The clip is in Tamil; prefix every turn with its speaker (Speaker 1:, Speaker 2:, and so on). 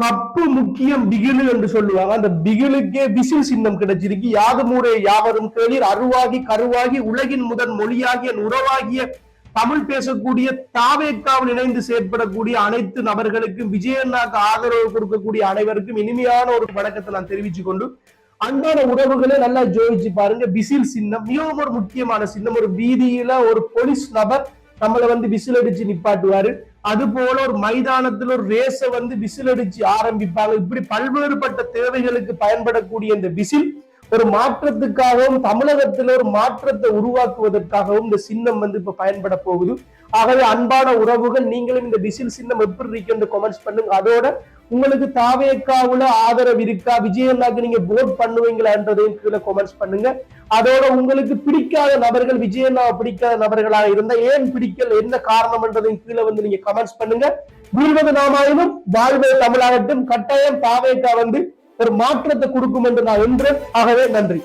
Speaker 1: கப்பு முக்கியம் பிகிலு என்று சொல்லுவாங்க. அந்த பிகிலுக்கே விசில் சின்னம் கிடைச்சிருக்கு. யாதுமூரே யாவரும் கேளீர், அருவாகி கருவாகி உலகின் முதன் மொழியாகிய உறவாகிய தமிழ் பேசக்கூடிய தாவேக்காவில் இணைந்து செயற்படக்கூடிய அனைத்து நபர்களுக்கும், விஜயண்ணாக்கு ஆதரவு கொடுக்கக்கூடிய அனைவருக்கும் இனிமையான ஒரு வணக்கத்தை நான் தெரிவிச்சு கொண்டு, அன்பான உறவுகளை நல்லா ஜோதிச்சு பாருங்க. விசில் சின்னம் மிகவும் ஒரு முக்கியமான சின்னம். ஒரு வீதியில ஒரு போலீஸ் நபர் நம்மளை விசில் அடிச்சு நிப்பாட்டுவாரு. அது போல ஒரு மைதானத்தில் ஒரு ரேஸ விசில் அடிச்சு ஆரம்பிப்பாங்க. இப்படி பல்வேறுபட்ட தேவைகளுக்கு பயன்படக்கூடிய இந்த விசில் ஒரு மாற்றத்துக்காகவும் தமிழகத்தில் ஒரு மாற்றத்தை உருவாக்குவதற்காகவும் இந்த சின்னம் இப்ப பயன்பட போகுது. ஆகவே அன்பான உறவுகள், நீங்களும் இந்த விசில் சின்னம் எப்படி இருக்கு என்று கமெண்ட்ஸ் பண்ணுங்க. அதோட உங்களுக்கு தாவேக்காவுல ஆதரவு இருக்கா, விஜயண்ணாக்கு நீங்க போட் பண்ணுவீங்களா என்றதையும் கீழே கமெண்ட்ஸ் பண்ணுங்க. அதோட உங்களுக்கு பிடிக்காத நபர்கள், விஜயண்ணாவை பிடிக்காத நபர்களாக இருந்தா ஏன் பிடிக்கல, என்ன காரணம் என்றதையும் கீழே நீங்க கமெண்ட்ஸ் பண்ணுங்க. வீழ்வது நாமாயினும் வாழ்வே தமிழாகட்டும். கட்டாயம் தாவேக்கா ஒரு மாற்றத்தை கொடுக்கும் என்று நான் என்றேன். ஆகவே நன்றி.